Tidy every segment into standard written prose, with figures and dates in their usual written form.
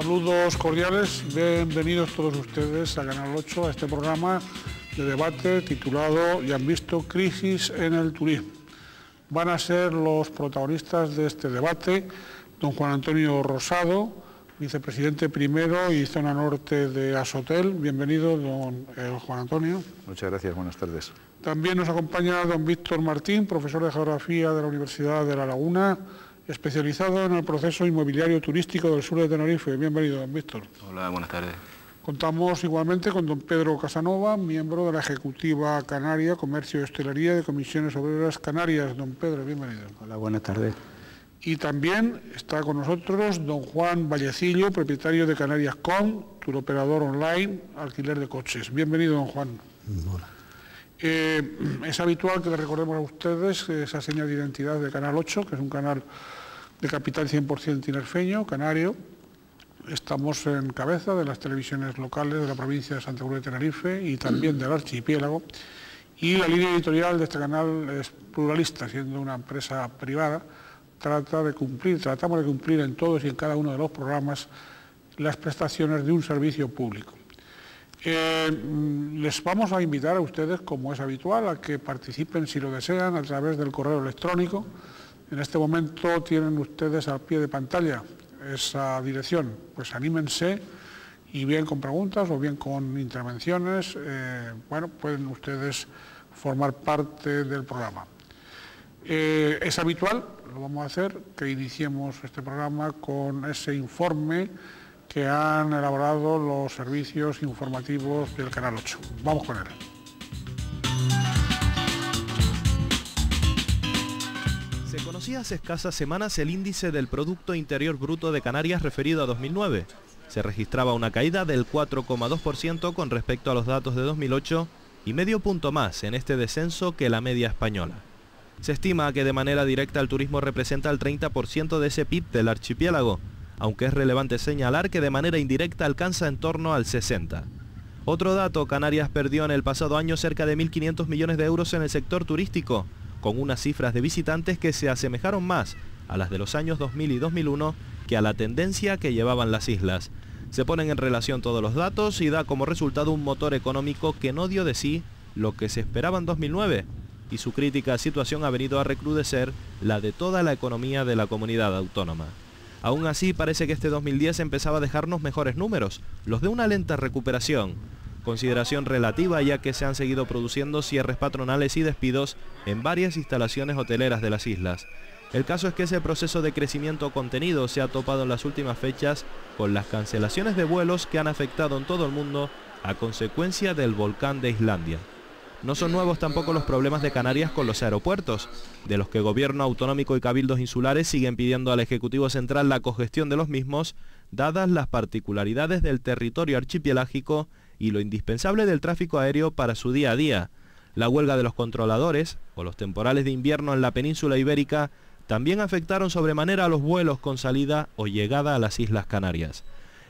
Saludos cordiales, bienvenidos todos ustedes a Canal 8, a este programa de debate titulado "Ya han visto crisis en el turismo". Van a ser los protagonistas de este debate don Juan Antonio Rosado, vicepresidente primero y zona norte de Asotel. Bienvenido, don Juan Antonio. Muchas gracias, buenas tardes. También nos acompaña don Víctor Martín, profesor de Geografía de la Universidad de La Laguna, especializado en el proceso inmobiliario turístico del sur de Tenerife. Bienvenido, don Víctor. Hola, buenas tardes. Contamos igualmente con don Pedro Casanova, miembro de la Ejecutiva Canaria, Comercio y Hostelería de Comisiones Obreras Canarias. Don Pedro, bienvenido. Hola, buenas tardes. Y también está con nosotros don Juan Vallecillo, propietario de Canarias.com, turoperador online, alquiler de coches. Bienvenido, don Juan. Hola. Es habitual que le recordemos a ustedes esa señal de identidad de Canal 8, que es un canal de capital 100% tinerfeño, canario. Estamos en cabeza de las televisiones locales de la provincia de Santa Cruz de Tenerife y también del archipiélago. Y la línea editorial de este canal es pluralista, siendo una empresa privada. Tratamos de cumplir en todos y en cada uno de los programas las prestaciones de un servicio público. Les vamos a invitar a ustedes, como es habitual, a que participen, si lo desean, a través del correo electrónico. En este momento tienen ustedes al pie de pantalla esa dirección. Pues anímense y bien con preguntas o bien con intervenciones, pueden ustedes formar parte del programa. Es habitual, lo vamos a hacer, que iniciemos este programa con ese informe que han elaborado los servicios informativos del Canal 8. Vamos con él. Se conocía hace escasas semanas el índice del Producto Interior Bruto de Canarias referido a 2009. Se registraba una caída del 4,2% con respecto a los datos de 2008 y medio punto más en este descenso que la media española. Se estima que de manera directa el turismo representa el 30% de ese PIB del archipiélago, aunque es relevante señalar que de manera indirecta alcanza en torno al 60%. Otro dato, Canarias perdió en el pasado año cerca de 1.500 millones de euros en el sector turístico, con unas cifras de visitantes que se asemejaron más a las de los años 2000 y 2001 que a la tendencia que llevaban las islas. Se ponen en relación todos los datos y da como resultado un motor económico que no dio de sí lo que se esperaba en 2009, y su crítica situación ha venido a recrudecer la de toda la economía de la comunidad autónoma. Aún así, parece que este 2010 empezaba a dejarnos mejores números, los de una lenta recuperación. Consideración relativa, ya que se han seguido produciendo cierres patronales y despidos en varias instalaciones hoteleras de las islas. El caso es que ese proceso de crecimiento contenido se ha topado en las últimas fechas con las cancelaciones de vuelos que han afectado en todo el mundo a consecuencia del volcán de Islandia. No son nuevos tampoco los problemas de Canarias con los aeropuertos, de los que Gobierno autonómico y cabildos insulares siguen pidiendo al Ejecutivo Central la cogestión de los mismos, dadas las particularidades del territorio archipelágico y lo indispensable del tráfico aéreo para su día a día. La huelga de los controladores o los temporales de invierno en la península ibérica también afectaron sobremanera a los vuelos con salida o llegada a las Islas Canarias.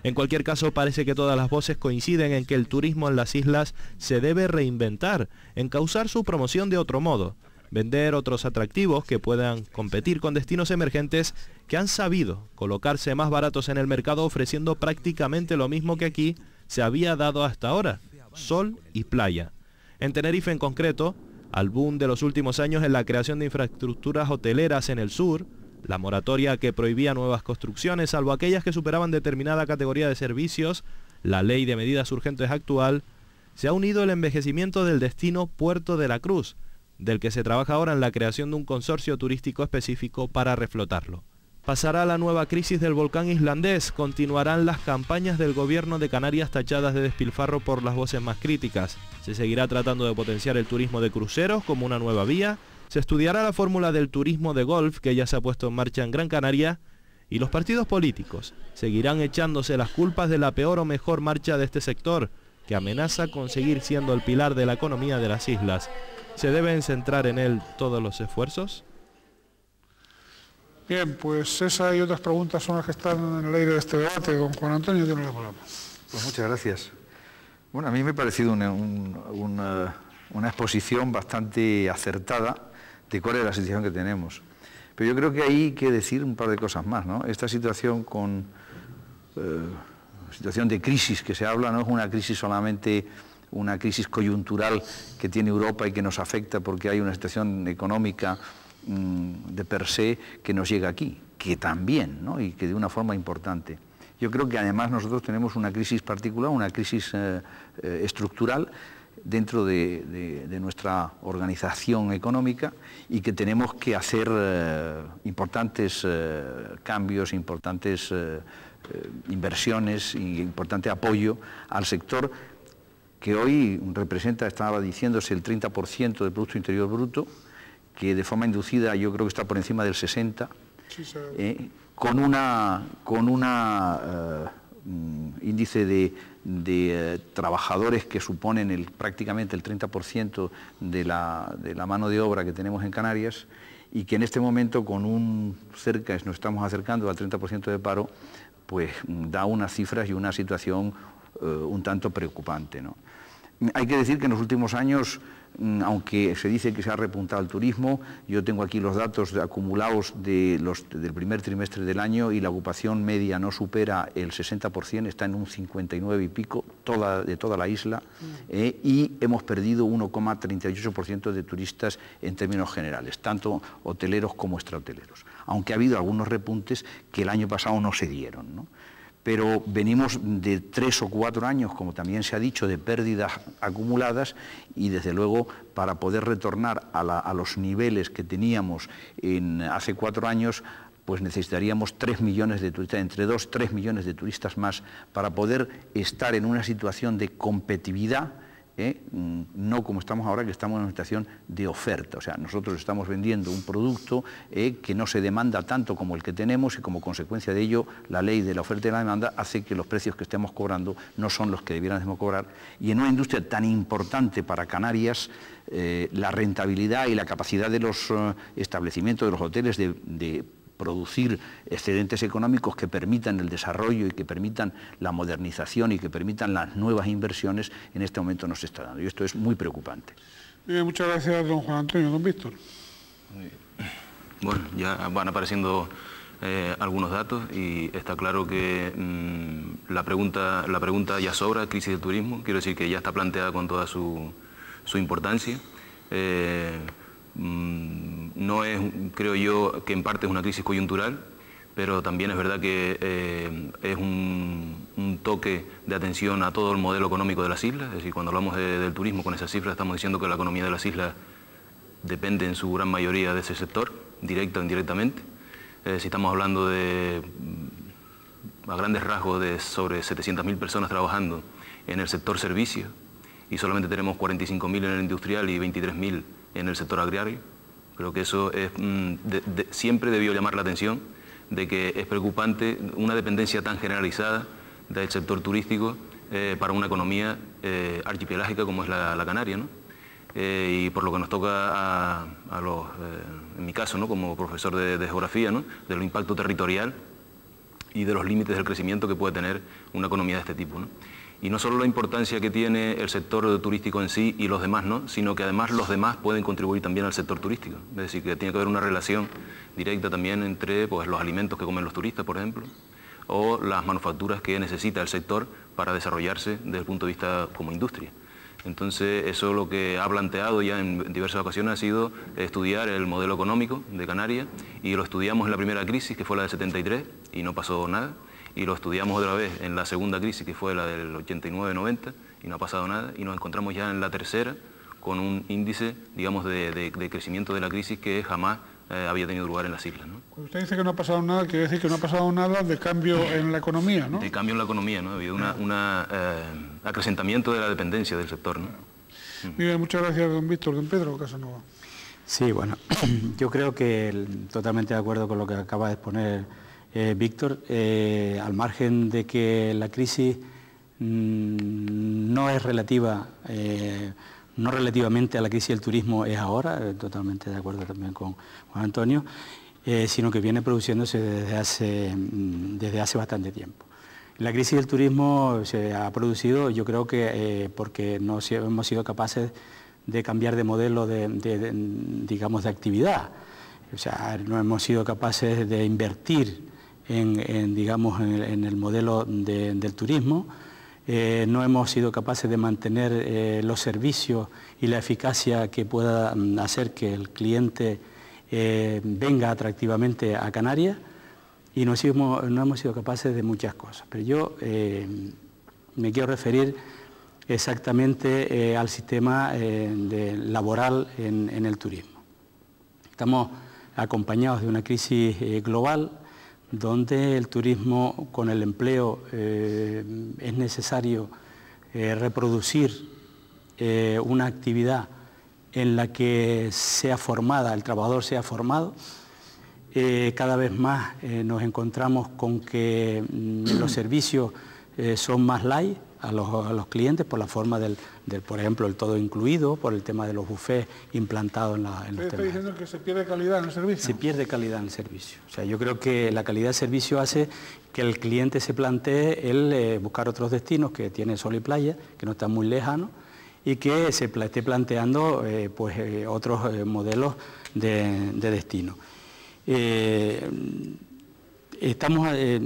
En cualquier caso, parece que todas las voces coinciden en que el turismo en las islas se debe reinventar, encauzar su promoción de otro modo, vender otros atractivos que puedan competir con destinos emergentes que han sabido colocarse más baratos en el mercado ofreciendo prácticamente lo mismo que aquí se había dado hasta ahora, sol y playa. En Tenerife en concreto, al boom de los últimos años en la creación de infraestructuras hoteleras en el sur, la moratoria que prohibía nuevas construcciones, salvo aquellas que superaban determinada categoría de servicios, la ley de medidas urgentes actual, se ha unido el envejecimiento del destino Puerto de la Cruz, del que se trabaja ahora en la creación de un consorcio turístico específico para reflotarlo. Pasará la nueva crisis del volcán islandés, continuarán las campañas del gobierno de Canarias tachadas de despilfarro por las voces más críticas, se seguirá tratando de potenciar el turismo de cruceros como una nueva vía, se estudiará la fórmula del turismo de golf que ya se ha puesto en marcha en Gran Canaria y los partidos políticos seguirán echándose las culpas de la peor o mejor marcha de este sector que amenaza con seguir siendo el pilar de la economía de las islas. ¿Se deben centrar en él todos los esfuerzos? Bien, pues esa y otras preguntas son las que están en el aire de este debate. Don Juan Antonio tiene la palabra. Pues muchas gracias. Bueno, a mí me ha parecido una exposición bastante acertada de cuál es la situación que tenemos. Pero yo creo que hay que decir un par de cosas más, ¿no? Esta situación con situación de crisis que se habla no es una crisis solamente una crisis coyuntural que tiene Europa y que nos afecta porque hay una situación económica de per se que nos llega aquí, que también, ¿no? Y que de una forma importante. Yo creo que además nosotros tenemos una crisis particular, una crisis estructural dentro de nuestra organización económica y que tenemos que hacer importantes cambios, importantes inversiones y importante apoyo al sector que hoy representa, estaba diciéndose, el 30% del Producto Interior Bruto, que de forma inducida yo creo que está por encima del 60%, sí, con una índice de trabajadores que suponen prácticamente el 30% de la mano de obra que tenemos en Canarias y que en este momento nos estamos acercando al 30% de paro, pues da unas cifras y una situación un tanto preocupante, ¿no? Hay que decir que en los últimos años, aunque se dice que se ha repuntado el turismo, yo tengo aquí los datos acumulados del primer trimestre del año y la ocupación media no supera el 60%, está en un 59 y pico de toda la isla, y hemos perdido 1,38% de turistas en términos generales, tanto hoteleros como extrahoteleros, aunque ha habido algunos repuntes que el año pasado no se dieron, ¿no? Pero venimos de 3 o 4 años, como también se ha dicho, de pérdidas acumuladas y desde luego para poder retornar a los niveles que teníamos hace 4 años, pues necesitaríamos 3 millones de turistas, entre 2 y 3 millones de turistas más para poder estar en una situación de competitividad, no como estamos ahora, que estamos en una situación de oferta. O sea, nosotros estamos vendiendo un producto que no se demanda tanto como el que tenemos y como consecuencia de ello la ley de la oferta y la demanda hace que los precios que estemos cobrando no son los que debiéramos cobrar. Y en una industria tan importante para Canarias, la rentabilidad y la capacidad de los establecimientos, de los hoteles de producir excedentes económicos que permitan el desarrollo y que permitan la modernización y que permitan las nuevas inversiones, en este momento no se está dando. Y esto es muy preocupante. Bien, muchas gracias, don Juan Antonio. Don Víctor. Bueno, ya van apareciendo algunos datos y está claro que la pregunta ya sobra, crisis del turismo, quiero decir que ya está planteada con toda su importancia. No es, creo yo, que en parte es una crisis coyuntural, pero también es verdad que es un toque de atención a todo el modelo económico de las islas. Es decir, cuando hablamos del turismo con esas cifras estamos diciendo que la economía de las islas depende en su gran mayoría de ese sector, directa o indirectamente. Si estamos hablando a grandes rasgos de sobre 700.000 personas trabajando en el sector servicios y solamente tenemos 45.000 en el industrial y 23.000 en el sector agrario, creo que eso es, siempre debió llamar la atención de que es preocupante una dependencia tan generalizada del sector turístico para una economía archipelágica como es la canaria, ¿no? Y por lo que nos toca en mi caso, ¿no?, como profesor de geografía, ¿no?, del impacto territorial y de los límites del crecimiento que puede tener una economía de este tipo, ¿no? Y no solo la importancia que tiene el sector turístico en sí y los demás, ¿no?, sino que además los demás pueden contribuir también al sector turístico. Es decir, que tiene que haber una relación directa también entre, pues, los alimentos que comen los turistas, por ejemplo, o las manufacturas que necesita el sector para desarrollarse desde el punto de vista como industria. Entonces, eso lo que ha planteado ya en diversas ocasiones ha sido estudiar el modelo económico de Canarias, y lo estudiamos en la primera crisis, que fue la del 73, y no pasó nada. Y lo estudiamos otra vez en la segunda crisis, que fue la del 89-90, y no ha pasado nada, y nos encontramos ya en la tercera con un índice, digamos, de crecimiento de la crisis que jamás había tenido lugar en las islas, ¿no? Cuando usted dice que no ha pasado nada, quiere decir que no ha pasado nada de cambio en la economía, ¿no? De cambio en la economía, ¿no? Ha habido un acrecentamiento de la dependencia del sector, ¿no? Muy bien, muchas gracias, don Víctor. Don Pedro Casanova. Sí, bueno, yo creo que totalmente de acuerdo con lo que acaba de exponer Víctor, al margen de que la crisis no es relativa, no relativamente a la crisis del turismo es ahora, totalmente de acuerdo también con Juan Antonio, sino que viene produciéndose desde hace bastante tiempo. La crisis del turismo se ha producido, yo creo que porque no hemos sido capaces de cambiar de modelo digamos, de actividad. O sea, no hemos sido capaces de invertir digamos, en el modelo del turismo. No hemos sido capaces de mantener los servicios y la eficacia que pueda hacer que el cliente venga atractivamente a Canarias, y no hemos sido capaces de muchas cosas. Pero yo me quiero referir exactamente al sistema laboral en el turismo. Estamos acompañados de una crisis global donde el turismo, con el empleo, es necesario reproducir una actividad en la que sea formada, el trabajador sea formado. Cada vez más nos encontramos con que los servicios son más light a los clientes por la forma por ejemplo, el todo incluido, por el tema de los buffets implantados en los temas. ¿Está diciendo que se pierde calidad en el servicio? Se pierde calidad en el servicio. O sea, yo creo que la calidad del servicio hace que el cliente se plantee buscar otros destinos que tienen sol y playa, que no están muy lejanos, y que se esté planteando otros modelos de destino.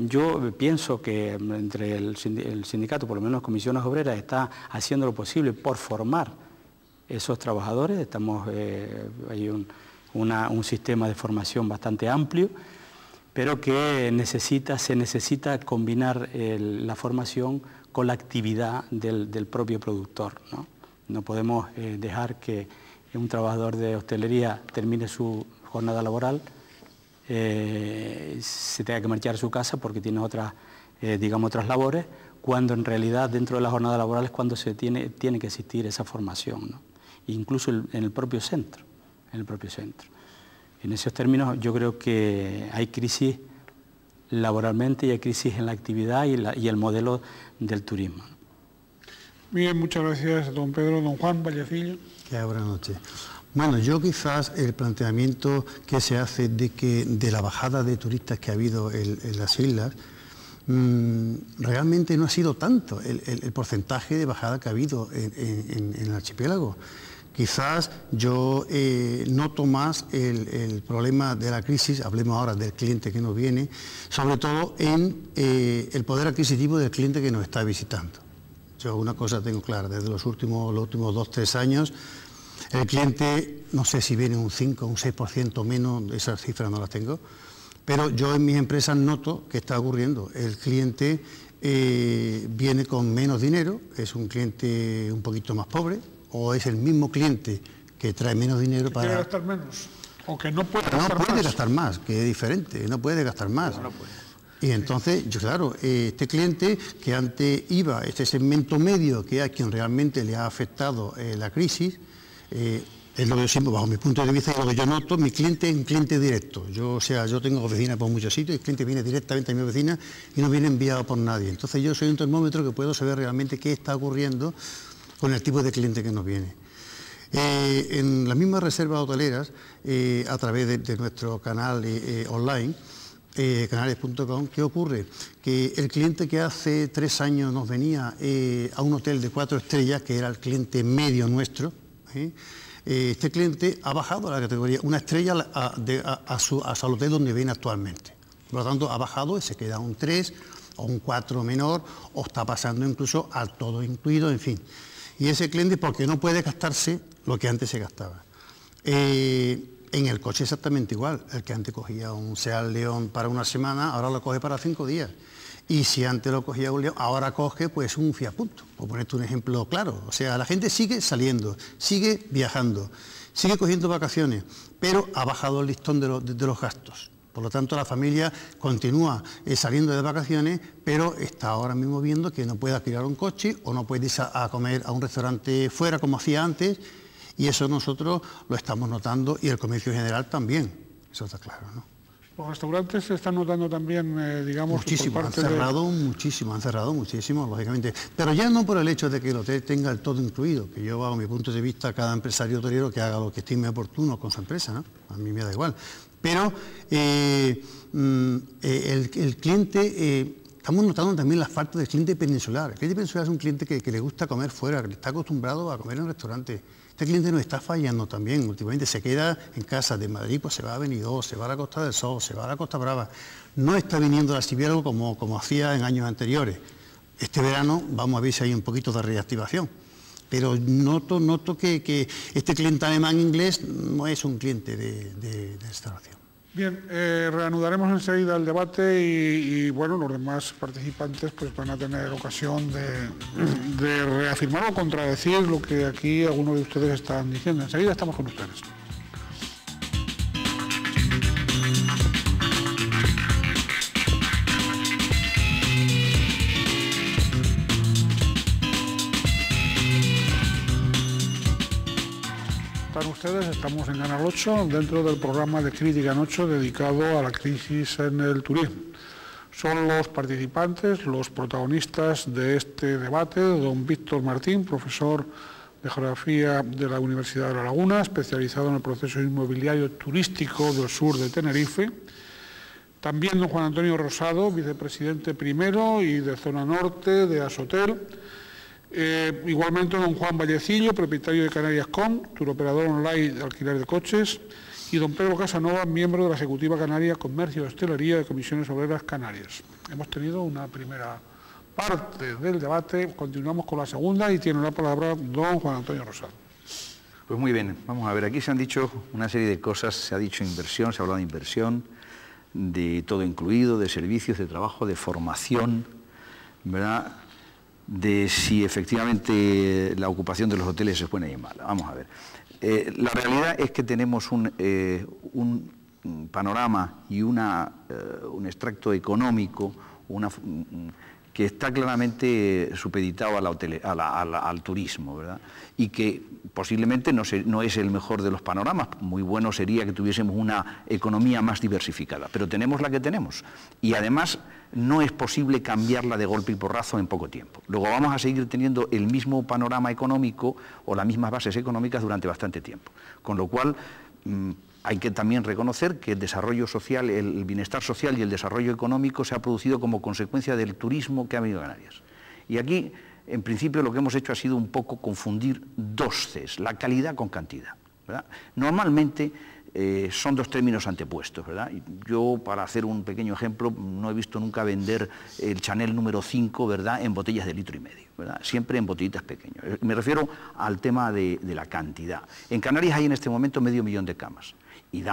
Yo pienso que entre el sindicato, por lo menos Comisiones Obreras, está haciendo lo posible por formar esos trabajadores. Hay un sistema de formación bastante amplio, pero que se necesita combinar la formación con la actividad del propio productor, ¿no? No podemos dejar que un trabajador de hostelería termine su jornada laboral, se tenga que marchar a su casa porque tiene otras labores, cuando en realidad dentro de la jornada laboral es cuando tiene que existir esa formación, ¿no? Incluso en el propio centro. En esos términos yo creo que hay crisis laboralmente y hay crisis en la actividad y el modelo del turismo, ¿no? Bien, muchas gracias, don Pedro. Don Juan Vallecillo. Buenas noches. Bueno, yo quizás el planteamiento que se hace de la bajada de turistas que ha habido en las islas, realmente no ha sido tanto el porcentaje de bajada que ha habido en el archipiélago. Quizás yo noto más el problema de la crisis, hablemos ahora del cliente que nos viene, sobre todo en el poder adquisitivo del cliente que nos está visitando. Yo una cosa tengo clara, desde los últimos 2-3 años, el cliente, no sé si viene un 5 o un 6% menos, esas cifras no las tengo, pero yo en mis empresas noto que está ocurriendo. El cliente viene con menos dinero, es un cliente un poquito más pobre, o es el mismo cliente que trae menos dinero para... ¿Quiere gastar menos? ¿O que no puede gastar más? No puede gastar más, que es diferente, no puede gastar más. No puede. Y entonces, claro, este cliente que antes iba, este segmento medio, que es a quien realmente le ha afectado la crisis, es lo que yo siempre, bajo mi punto de vista, y lo que yo noto, mi cliente es un cliente directo. Yo tengo oficina por muchos sitios, y el cliente viene directamente a mi oficina y no viene enviado por nadie. Entonces yo soy un termómetro que puedo saber realmente qué está ocurriendo con el tipo de cliente que nos viene. En las mismas reservas hoteleras, a través de nuestro canal online, canarias.com, ¿qué ocurre? Que el cliente que hace 3 años nos venía a un hotel de 4 estrellas, que era el cliente medio nuestro, este cliente ha bajado a la categoría 1 estrella al hotel donde viene actualmente. Por lo tanto, ha bajado y se queda un 3 o un 4 menor, o está pasando incluso al todo incluido, en fin. Y ese cliente, porque no puede gastarse lo que antes se gastaba. En el coche exactamente igual. El que antes cogía un Seat León para una semana, ahora lo coge para 5 días. Y si antes lo cogía un León, ahora coge pues un Fiat Punto, por ponerte un ejemplo claro. O sea, la gente sigue saliendo, sigue viajando, sigue cogiendo vacaciones, pero ha bajado el listón de los gastos. Por lo tanto, la familia continúa saliendo de vacaciones, pero está ahora mismo viendo que no puede alquilar un coche o no puede irse a comer a un restaurante fuera como hacía antes, y eso nosotros lo estamos notando, y el comercio general también, eso está claro, ¿no? Los restaurantes se están notando también, digamos, muchísimo, por parte han cerrado muchísimo, lógicamente, pero ya no por el hecho de que el hotel tenga el todo incluido, que yo, bajo mi punto de vista, cada empresario hotelero que haga lo que estime oportuno con su empresa, ¿no? A mí me da igual, pero el cliente estamos notando también la falta del cliente peninsular. El cliente peninsular es un cliente que le gusta comer fuera, que está acostumbrado a comer en restaurantes. Este cliente nos está fallando también. Últimamente se queda en casa de Madrid, pues se va a Benidorm, se va a la Costa del Sol, se va a la Costa Brava. No está viniendo al Archipiélago como hacía en años anteriores. Este verano vamos a ver si hay un poquito de reactivación. Pero noto que este cliente alemán-inglés no es un cliente de restauración. Bien, reanudaremos enseguida el debate y bueno, los demás participantes pues van a tener ocasión de reafirmar o contradecir lo que aquí algunos de ustedes están diciendo. Enseguida estamos con ustedes. Ustedes, estamos en Canal 8, dentro del programa de Crítica en 8 dedicado a la crisis en el turismo. Son los participantes, los protagonistas de este debate, don Víctor Martín, profesor de Geografía de la Universidad de La Laguna, especializado en el proceso inmobiliario turístico del sur de Tenerife. También don Juan Antonio Rosado, vicepresidente primero y de Zona Norte de Asotel. Igualmente don Juan Vallecillo, propietario de Canarias.com, turoperador online de alquiler de coches, y don Pedro Casanova, miembro de la Ejecutiva Canaria Comercio y Hostelería de Comisiones Obreras Canarias. Hemos tenido una primera parte del debate, continuamos con la segunda y tiene la palabra don Juan Antonio Rosado. Pues muy bien, vamos a ver, aquí se han dicho una serie de cosas, se ha dicho inversión, se ha hablado de inversión, de todo incluido, de servicios, de trabajo, de formación, ¿verdad?, de si efectivamente la ocupación de los hoteles es buena y mala. Vamos a ver. La realidad es que tenemos un panorama y un extracto económico que está claramente supeditado al turismo, ¿verdad? Y que posiblemente no es el mejor de los panoramas. Muy bueno sería que tuviésemos una economía más diversificada, pero tenemos la que tenemos. Y además no es posible cambiarla de golpe y porrazo en poco tiempo. Luego vamos a seguir teniendo el mismo panorama económico o las mismas bases económicas durante bastante tiempo. Con lo cual hay que también reconocer que el desarrollo social, el bienestar social y el desarrollo económico se ha producido como consecuencia del turismo que ha venido a Canarias. Y aquí, en principio, lo que hemos hecho ha sido un poco confundir dos Cs, la calidad con cantidad, ¿verdad? Normalmente son dos términos antepuestos, ¿verdad? Yo, para hacer un pequeño ejemplo, no he visto nunca vender el Chanel número 5, ¿verdad?, en botellas de 1,5 litros, ¿verdad? Siempre en botellitas pequeñas. Me refiero al tema de la cantidad. En Canarias hay en este momento 500.000 de camas. Y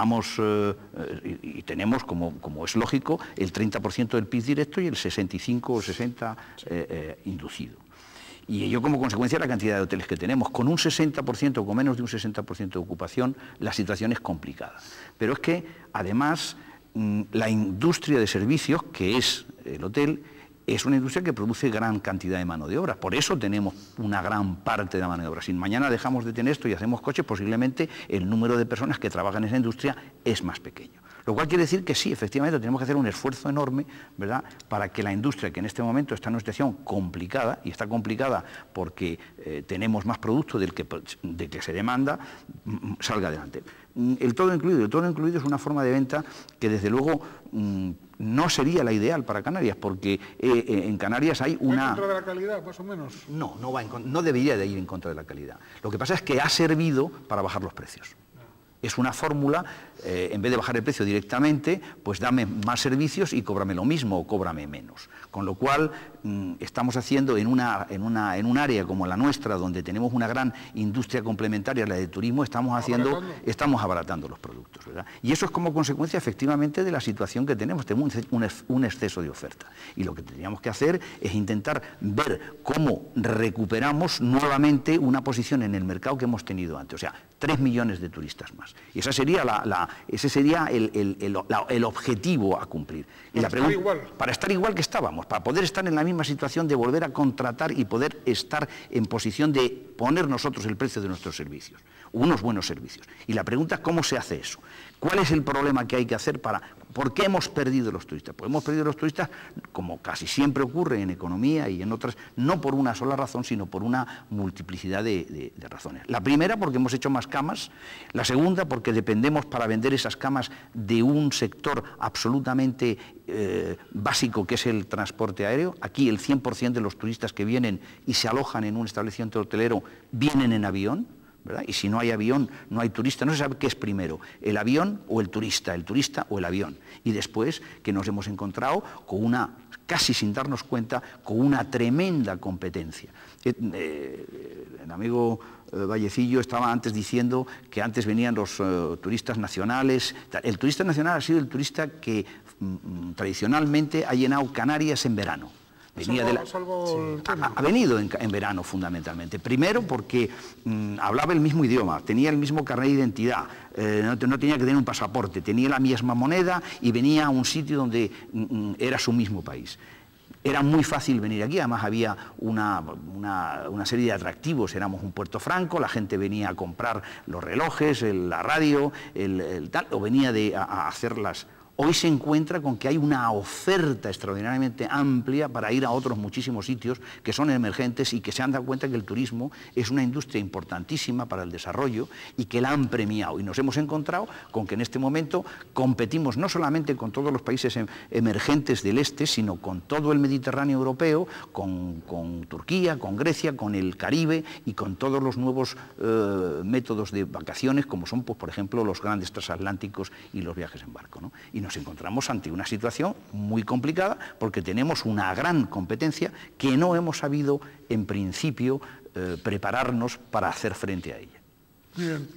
y tenemos, como es lógico, el 30% del PIB directo y el 65 o 60 inducido. Y ello como consecuencia de la cantidad de hoteles que tenemos. Con un 60% o con menos de un 60% de ocupación, la situación es complicada. Pero es que, además, la industria de servicios, que es el hotel, es una industria que produce gran cantidad de mano de obra. Por eso tenemos una gran parte de la mano de obra. Si mañana dejamos de tener esto y hacemos coches, posiblemente el número de personas que trabajan en esa industria es más pequeño. Lo cual quiere decir que sí, efectivamente, tenemos que hacer un esfuerzo enorme, ¿verdad?, para que la industria, que en este momento está en una situación complicada, y está complicada porque tenemos más producto del que se demanda, salga adelante. El todo incluido es una forma de venta que, desde luego, no sería la ideal para Canarias, porque en Canarias hay una... ¿Va en contra de la calidad, más o menos? No debería de ir en contra de la calidad. Lo que pasa es que ha servido para bajar los precios. Es una fórmula, en vez de bajar el precio directamente, pues dame más servicios y cóbrame lo mismo o cóbrame menos. Con lo cual, estamos haciendo en un área como la nuestra, donde tenemos una gran industria complementaria, la de turismo, estamos abaratando los productos, ¿verdad? Y eso es como consecuencia, efectivamente, de la situación que tenemos un exceso de oferta. Y lo que tendríamos que hacer es intentar ver cómo recuperamos nuevamente una posición en el mercado que hemos tenido antes, o sea, 3 millones de turistas más. Y ese sería el objetivo a cumplir. Y para estar igual que estábamos, para poder estar en la misma situación de volver a contratar y poder estar en posición de poner nosotros el precio de nuestros servicios, unos buenos servicios. Y la pregunta es cómo se hace eso. ¿Cuál es el problema que hay que hacer ¿Por qué hemos perdido los turistas? Pues hemos perdido los turistas, como casi siempre ocurre en economía y en otras, no por una sola razón, sino por una multiplicidad de razones. La primera, porque hemos hecho más camas. La segunda, porque dependemos para vender esas camas de un sector absolutamente básico, que es el transporte aéreo. Aquí el 100% de los turistas que vienen y se alojan en un establecimiento hotelero vienen en avión, ¿verdad? Y si no hay avión, no hay turista. No se sabe qué es primero, el avión o el turista o el avión. Y después que nos hemos encontrado con una, casi sin darnos cuenta, con una tremenda competencia. El amigo Vallecillo estaba antes diciendo que antes venían los turistas nacionales. El turista nacional ha sido el turista que tradicionalmente ha llenado Canarias en verano. Ha venido en verano fundamentalmente. Primero porque hablaba el mismo idioma, tenía el mismo carnet de identidad, no tenía que tener un pasaporte, tenía la misma moneda y venía a un sitio donde era su mismo país. Era muy fácil venir aquí, además había una serie de atractivos, éramos un puerto franco, la gente venía a comprar los relojes, la radio, tal, o venía a hacerlas. Hoy se encuentra con que hay una oferta extraordinariamente amplia para ir a otros muchísimos sitios que son emergentes y que se han dado cuenta que el turismo es una industria importantísima para el desarrollo y que la han premiado. Y nos hemos encontrado con que en este momento competimos no solamente con todos los países emergentes del este, sino con todo el Mediterráneo europeo, con Turquía, con Grecia, con el Caribe y con todos los nuevos métodos de vacaciones, como son, pues, por ejemplo, los grandes transatlánticos y los viajes en barco, ¿no? Y nos encontramos ante una situación muy complicada porque tenemos una gran competencia que no hemos sabido, en principio, prepararnos para hacer frente a ella. Bien.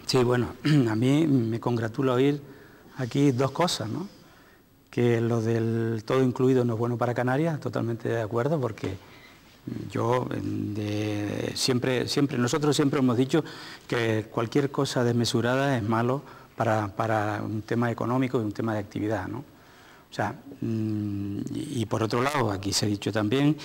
Sí, bueno, a mí me congratula oír aquí dos cosas, ¿no? Que lo del todo incluido no es bueno para Canarias, totalmente de acuerdo, porque yo nosotros siempre hemos dicho que cualquier cosa desmesurada es malo para un tema económico y un tema de actividad, ¿no? O sea, y por otro lado, aquí se ha dicho también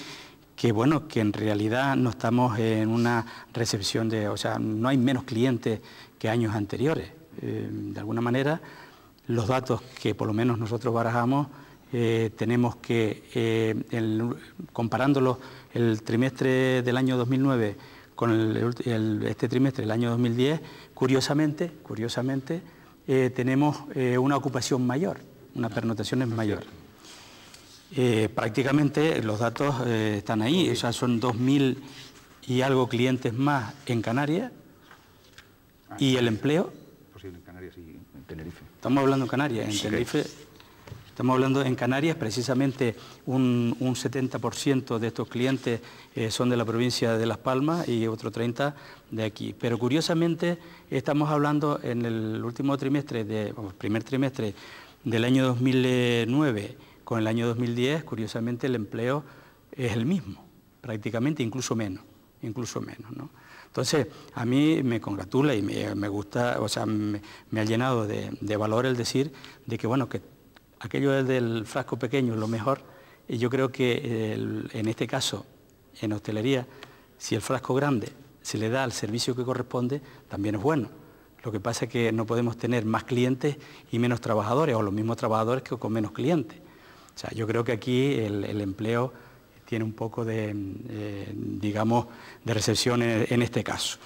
que, bueno, que en realidad no estamos en una recepción o sea, no hay menos clientes que años anteriores. De alguna manera, los datos que por lo menos nosotros barajamos, tenemos que, comparándolos el trimestre del año 2009 con este trimestre del año 2010, curiosamente, tenemos una ocupación mayor, una pernoctación es mayor. Prácticamente los datos están ahí, o sea, son 2.000 y algo clientes más en Canarias y el empleo. Posible en Canarias y en Tenerife. Estamos hablando en Canarias, en Tenerife. Estamos hablando en Canarias, precisamente un 70% de estos clientes son de la provincia de Las Palmas y otro 30% de aquí. Pero curiosamente estamos hablando en el último trimestre, primer trimestre del año 2009 con el año 2010, curiosamente el empleo es el mismo, prácticamente incluso menos, ¿no? Entonces, a mí me congratula y me gusta, o sea, me ha llenado de valor el decir de que, bueno, que aquello del frasco pequeño es lo mejor, y yo creo que en este caso, en hostelería, si el frasco grande se le da al servicio que corresponde, también es bueno. Lo que pasa es que no podemos tener más clientes y menos trabajadores, o los mismos trabajadores que con menos clientes. O sea, yo creo que aquí el empleo tiene un poco digamos, de recepción en este caso.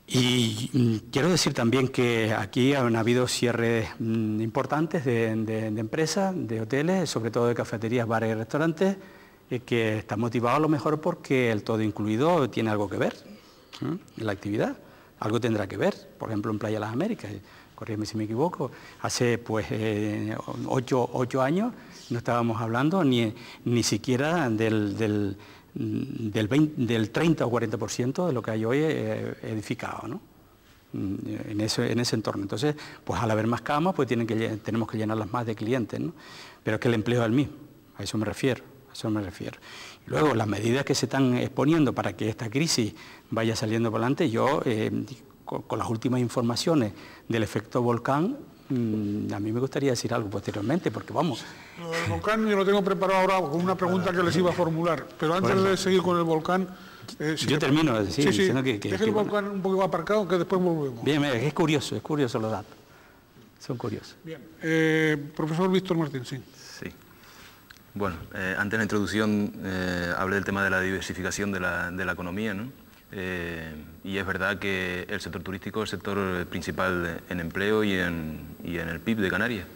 Y quiero decir también que aquí han habido cierres importantes de empresas, de hoteles, sobre todo de cafeterías, bares y restaurantes, que están motivados a lo mejor porque el todo incluido tiene algo que ver en la actividad, algo tendrá que ver. Por ejemplo, en Playa Las Américas, corrígeme si me equivoco, hace pues 8 años no estábamos hablando ni siquiera del 30 o 40% de lo que hay hoy edificado, ¿no? En ese entorno. Entonces, pues al haber más camas, pues tenemos que llenarlas más de clientes, ¿no? Pero es que el empleo es el mismo, a eso me refiero. Y luego, las medidas que se están exponiendo para que esta crisis vaya saliendo por delante, yo, con las últimas informaciones del efecto volcán, a mí me gustaría decir algo posteriormente, porque vamos... Lo del volcán yo lo tengo preparado ahora con una pregunta que les iba a formular, pero antes de seguir con el volcán... yo termino de decir, diciendo que deje el volcán un poco aparcado, que después volvemos. Bien, es curioso los datos. son curiosos. Bien, profesor Víctor Martín, sí. Sí. Bueno, antes de la introducción hablé del tema de la diversificación de la economía, ¿no? Y es verdad que el sector turístico es el sector principal en empleo y en el PIB de Canarias,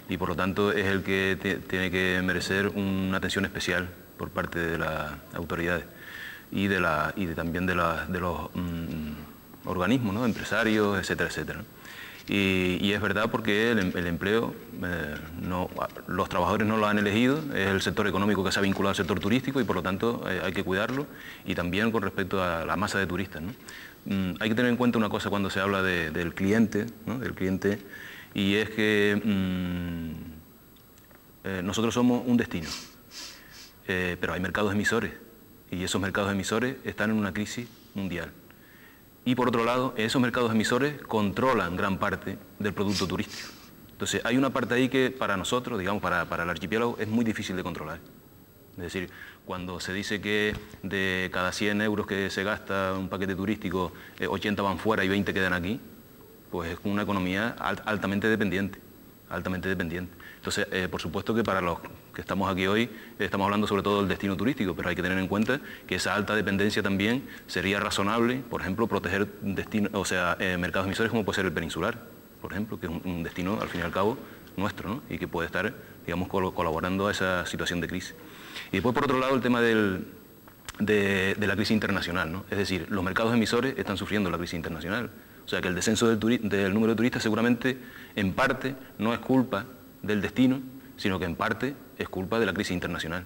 y por lo tanto es el que tiene que merecer una atención especial por parte de las autoridades y también de los organismos, ¿no? Empresarios, etcétera, etcétera, ¿no? Y es verdad porque el empleo, los trabajadores no lo han elegido, es el sector económico que se ha vinculado al sector turístico y por lo tanto hay que cuidarlo, y también con respecto a la masa de turistas, ¿no? Hay que tener en cuenta una cosa cuando se habla del cliente, ¿no? Del cliente, y es que nosotros somos un destino, pero hay mercados emisores, y esos mercados emisores están en una crisis mundial. Y por otro lado, esos mercados emisores controlan gran parte del producto turístico. Entonces, hay una parte ahí que para nosotros, digamos, para el archipiélago, es muy difícil de controlar. Es decir, cuando se dice que de cada 100 euros que se gasta un paquete turístico, 80 van fuera y 20 quedan aquí, pues es una economía altamente dependiente, altamente dependiente. Entonces, por supuesto que para los que estamos aquí hoy, estamos hablando sobre todo del destino turístico, pero hay que tener en cuenta que esa alta dependencia también sería razonable, por ejemplo, proteger mercados emisores como puede ser el peninsular, por ejemplo, que es un destino, al fin y al cabo, nuestro, ¿no? Y que puede estar, digamos, colaborando a esa situación de crisis. Y después, por otro lado, el tema de la crisis internacional, ¿no? Es decir, los mercados emisores están sufriendo la crisis internacional. O sea que el descenso del número de turistas seguramente, en parte, no es culpa del destino, sino que en parte es culpa de la crisis internacional.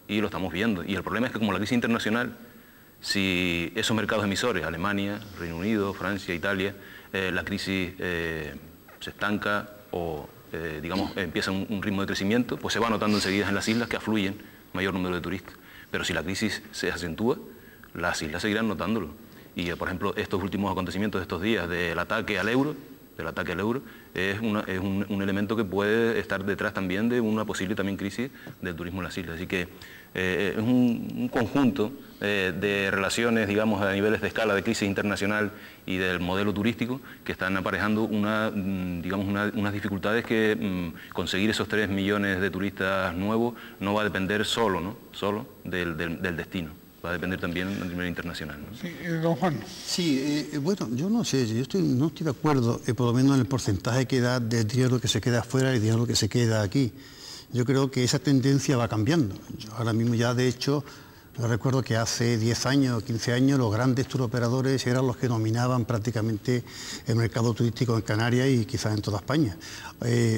Y lo estamos viendo. Y el problema es que como la crisis internacional, si esos mercados emisores, Alemania, Reino Unido, Francia, Italia, la crisis se estanca o, digamos, empieza un ritmo de crecimiento, pues se va notando enseguida en las islas que afluyen mayor número de turistas. Pero si la crisis se acentúa, las islas seguirán notándolo. Y, por ejemplo, estos últimos acontecimientos de estos días del ataque al euro, es un elemento que puede estar detrás también de una posible también crisis del turismo en las islas. Así que es un conjunto de relaciones, digamos, a niveles de escala de crisis internacional y del modelo turístico que están aparejando unas dificultades que conseguir esos 3 millones de turistas nuevos no va a depender solo del destino. Va a depender también a nivel internacional, ¿no? Sí, don Juan. Sí, bueno, yo no sé, no estoy de acuerdo, por lo menos en el porcentaje que da del dinero que se queda afuera y el dinero que se queda aquí. Yo creo que esa tendencia va cambiando. Yo ahora mismo ya, de hecho, yo recuerdo que hace 10 años o 15 años los grandes turoperadores eran los que dominaban prácticamente el mercado turístico en Canarias y quizás en toda España.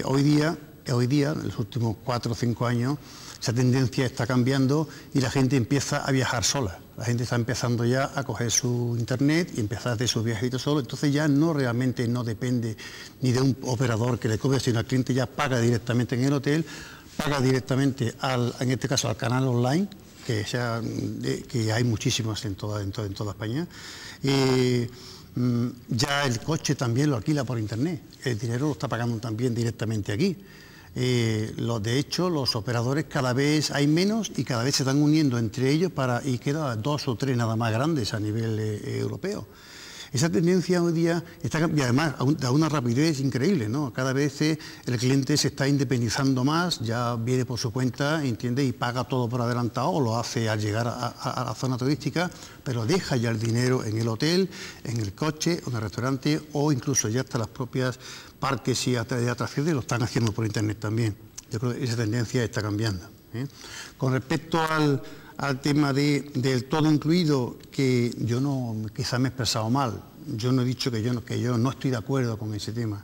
Hoy día, en los últimos 4 o 5 años, esa tendencia está cambiando y la gente empieza a viajar sola. La gente está empezando ya a coger su internet y empezar a hacer sus viajitos solo. Entonces ya realmente no depende ni de un operador que le cobre, sino el cliente ya paga directamente en el hotel, paga directamente en este caso al canal online, que hay muchísimos en toda España. Ya el coche también lo alquila por internet. El dinero lo está pagando también directamente aquí. De hecho, los operadores cada vez hay menos y cada vez se están uniendo entre ellos y quedan 2 o 3 nada más grandes a nivel europeo. Esa tendencia hoy día está, y además a una rapidez increíble, ¿no? Cada vez el cliente se está independizando más, ya viene por su cuenta, entiende, y paga todo por adelantado, o lo hace al llegar a la zona turística, pero deja ya el dinero en el hotel, en el coche, o en el restaurante, o incluso ya hasta las propias parques y atracciones lo están haciendo por internet también. Yo creo que esa tendencia está cambiando, ¿eh? Con respecto al tema del todo incluido, que yo quizás me he expresado mal, yo no he dicho que yo no estoy de acuerdo con ese tema.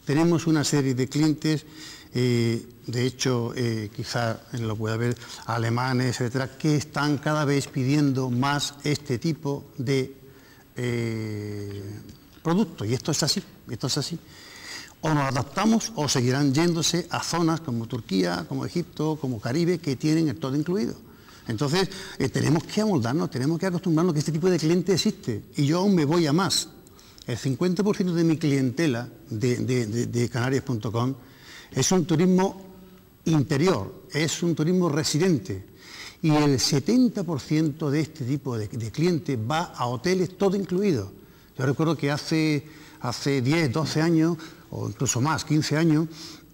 Tenemos una serie de clientes, de hecho, quizás lo pueda ver, alemanes, etcétera, que están cada vez pidiendo más este tipo de productos, y esto es así, O nos adaptamos o seguirán yéndose a zonas como Turquía, como Egipto, como Caribe, que tienen el todo incluido. Entonces, tenemos que amoldarnos, tenemos que acostumbrarnos que este tipo de cliente existe. Y yo aún me voy a más. El 50% de mi clientela de Canarias.com es un turismo interior, es un turismo residente. Y el 70% de este tipo de cliente va a hoteles todo incluido. Yo recuerdo que hace 10, 12 años, o incluso más, 15 años,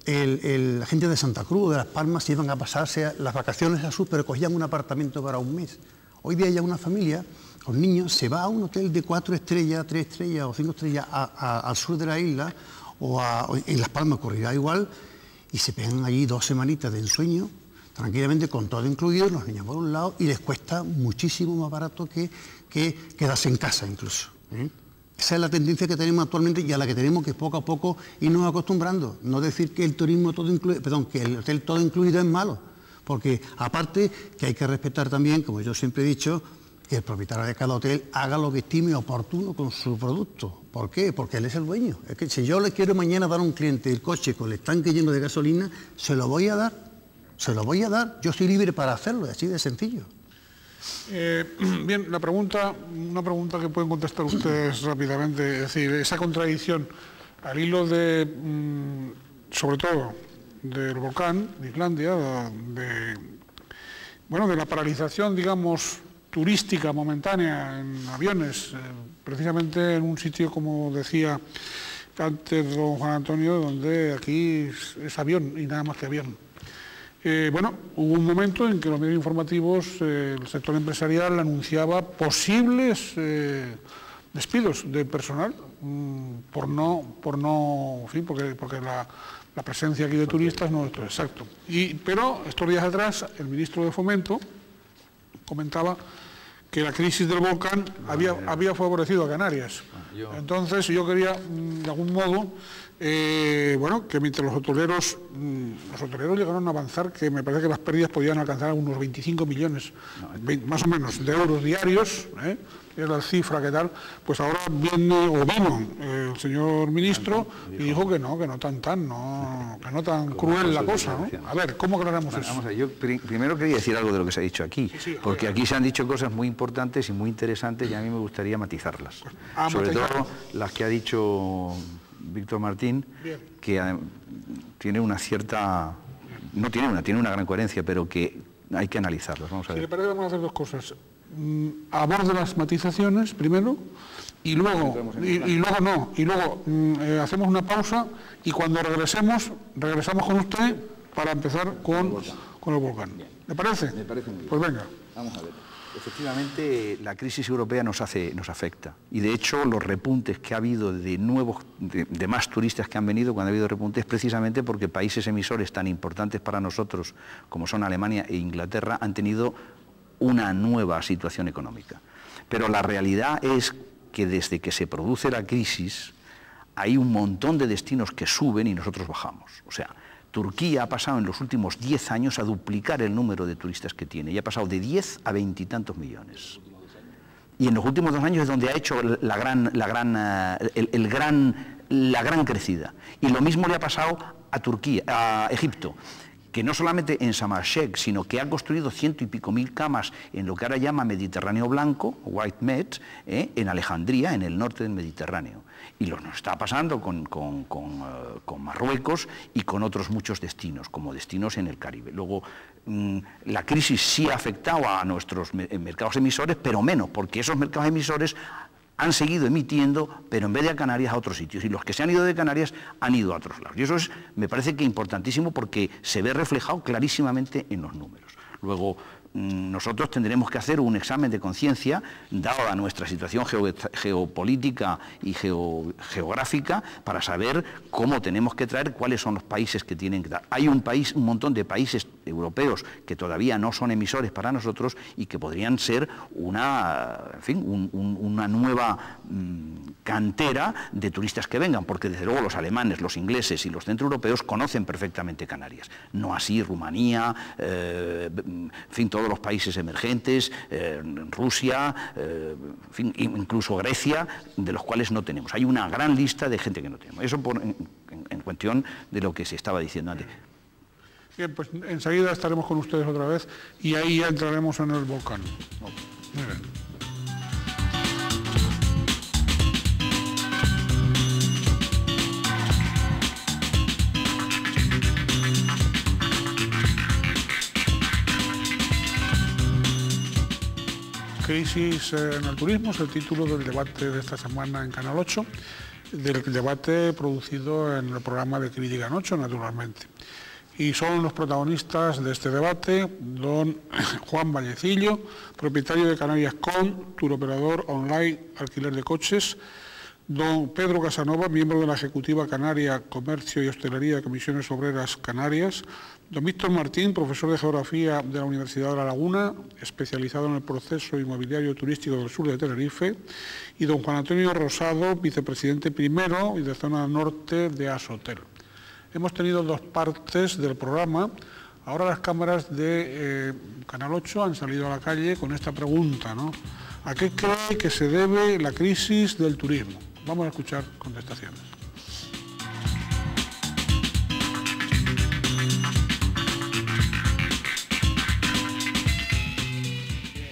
la gente de Santa Cruz, de Las Palmas, se iban a pasarse las vacaciones al sur, pero cogían un apartamento para un mes. Hoy día ya una familia con niños se va a un hotel de 4 estrellas, 3 estrellas o 5 estrellas al sur de la isla, o en Las Palmas ocurrirá igual, y se pegan allí 2 semanitas de ensueño, tranquilamente, con todo incluido, los niños por un lado, y les cuesta muchísimo más barato que quedarse en casa incluso. Esa es la tendencia que tenemos actualmente y a la que tenemos que poco a poco irnos acostumbrando. No decir que el turismo todo incluido, perdón, que el hotel todo incluido es malo, porque aparte que hay que respetar también, como yo siempre he dicho, que el propietario de cada hotel haga lo que estime oportuno con su producto. ¿Por qué? Porque él es el dueño. Es que si yo le quiero mañana dar a un cliente el coche con el tanque lleno de gasolina, se lo voy a dar. Se lo voy a dar. Yo soy libre para hacerlo, así de sencillo. Bien, una pregunta que pueden contestar ustedes rápidamente, es decir, esa contradicción al hilo de, sobre todo, del volcán de Islandia, de la paralización, digamos, turística momentánea en aviones, precisamente en un sitio, como decía antes don Juan Antonio, donde aquí es avión y nada más que avión. Hubo un momento en que los medios informativos, el sector empresarial anunciaba posibles despidos de personal porque la presencia aquí de turistas no es exacto. Pero estos días atrás el ministro de Fomento comentaba que la crisis del volcán había favorecido a Canarias. Entonces yo quería, de algún modo, que mientras los hoteleros llegaron a avanzar, que me parece que las pérdidas podían alcanzar unos 25 millones, más o menos, de euros diarios, es la cifra que tal, pues ahora vino el señor ministro y dijo que no tan cruel la cosa, ¿no? A ver, ¿cómo aclaramos eso? Vamos a ver, yo primero quería decir algo de lo que se ha dicho aquí, porque aquí se han dicho cosas muy importantes y muy interesantes y a mí me gustaría matizarlas. Sobre todo las que ha dicho Víctor Martín, que tiene una cierta... tiene una gran coherencia, pero que hay que analizarlas. Vamos a ver. Si le parece, vamos a hacer dos cosas. Aborde las matizaciones primero y luego hacemos una pausa y cuando regresamos con usted para empezar con el volcán. ¿Le parece? Me parece muy bien. Pues venga. Vamos a ver. Efectivamente, la crisis europea nos afecta y de hecho los repuntes que ha habido de más turistas que han venido, cuando ha habido repuntes, precisamente porque países emisores tan importantes para nosotros como son Alemania e Inglaterra han tenido una nueva situación económica. Pero la realidad es que desde que se produce la crisis hay un montón de destinos que suben y nosotros bajamos. O sea, Turquía ha pasado en los últimos 10 años a duplicar el número de turistas que tiene y ha pasado de 10 a 20 y tantos millones. Y en los últimos 2 años es donde ha hecho la gran crecida. Y lo mismo le ha pasado a Egipto, que no solamente en Sharm el Sheikh, sino que ha construido 100 y pico mil camas en lo que ahora llama Mediterráneo Blanco, White Med, en Alejandría, en el norte del Mediterráneo. Y nos está pasando con Marruecos y con otros muchos destinos, como destinos en el Caribe. Luego, la crisis sí ha afectado a nuestros mercados emisores, pero menos, porque esos mercados emisores han seguido emitiendo, pero en vez de a Canarias a otros sitios, y los que se han ido de Canarias han ido a otros lados. Y eso me parece que importantísimo porque se ve reflejado clarísimamente en los números. Luego, nosotros tendremos que hacer un examen de conciencia, dada nuestra situación geopolítica y geográfica, para saber cómo tenemos que traer, cuáles son los países que tienen que dar. Hay un montón de países europeos que todavía no son emisores para nosotros y que podrían ser una nueva cantera de turistas que vengan, porque desde luego los alemanes, los ingleses y los centroeuropeos conocen perfectamente Canarias. No así Rumanía, todos los países emergentes, Rusia, incluso Grecia, de los cuales no tenemos. Hay una gran lista de gente que no tenemos. Eso en cuestión de lo que se estaba diciendo antes. Bien, pues enseguida estaremos con ustedes otra vez y ahí ya entraremos en el volcán. Muy bien. Crisis en el turismo es el título del debate de esta semana en Canal 8. del debate producido en el programa de Crítica en 8, naturalmente. Y son los protagonistas de este debate don Juan Vallecillo, propietario de Canarias.com, turoperador online, alquiler de coches, don Pedro Casanova, miembro de la Ejecutiva Canaria, Comercio y Hostelería de Comisiones Obreras Canarias, don Víctor Martín, profesor de Geografía de la Universidad de La Laguna, especializado en el proceso inmobiliario turístico del sur de Tenerife, y don Juan Antonio Rosado, vicepresidente primero y de zona norte de Asotel. Hemos tenido dos partes del programa. Ahora las cámaras de Canal 8 han salido a la calle con esta pregunta, ¿no? ¿A qué cree que se debe la crisis del turismo? Vamos a escuchar contestaciones.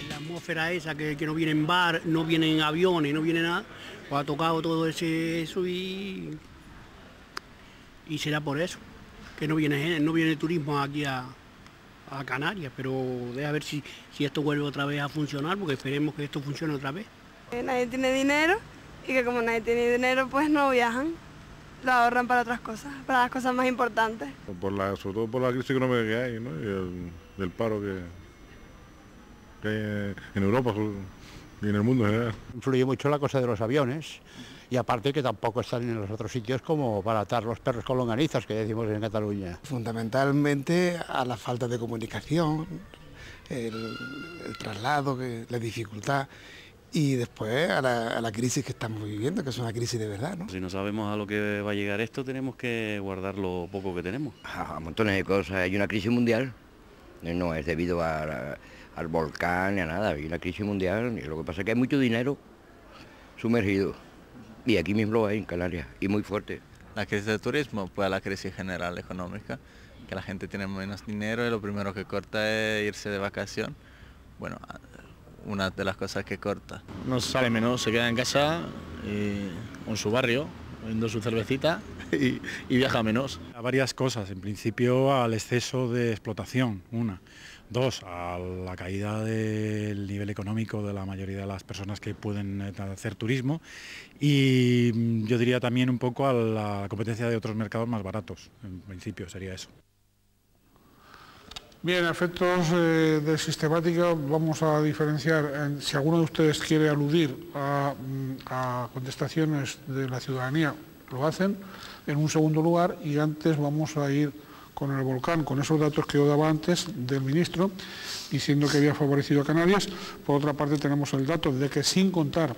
La atmósfera esa que no vienen bar, no vienen aviones, no viene nada, pues ha tocado todo eso y será por eso, que no viene el turismo aquí a Canarias, pero deja ver si esto vuelve otra vez a funcionar, porque esperemos que esto funcione otra vez. Nadie tiene dinero y que como nadie tiene dinero pues no viajan, lo ahorran para otras cosas, para las cosas más importantes. Sobre todo por la crisis económica que hay, ¿no? Y el paro que hay en Europa y en el mundo en general. Influye mucho la cosa de los aviones. Y aparte que tampoco están en los otros sitios como para atar los perros con longanizas, que decimos en Cataluña. Fundamentalmente a la falta de comunicación, el traslado, la dificultad, y después a la crisis que estamos viviendo, que es una crisis de verdad, ¿no? Si no sabemos a lo que va a llegar esto, tenemos que guardar lo poco que tenemos. A montones de cosas. Hay una crisis mundial, no es debido al volcán ni a nada, hay una crisis mundial, y lo que pasa es que hay mucho dinero sumergido. Y aquí mismo lo hay en Canarias, y muy fuerte. La crisis del turismo, pues la crisis general económica, que la gente tiene menos dinero y lo primero que corta es irse de vacación. Bueno, una de las cosas que corta. No sale menos, se queda en casa, en su barrio, viendo su cervecita y viaja menos. A varias cosas, en principio al exceso de explotación, una. Dos, a la caída del nivel económico de la mayoría de las personas que pueden hacer turismo, y yo diría también un poco a la competencia de otros mercados más baratos, en principio sería eso. Bien, a efectos de sistemática vamos a diferenciar, si alguno de ustedes quiere aludir a contestaciones de la ciudadanía, lo hacen en un segundo lugar, y antes vamos a ir con el volcán, con esos datos que yo daba antes del ministro, diciendo que había favorecido a Canarias. Por otra parte tenemos el dato de que sin contar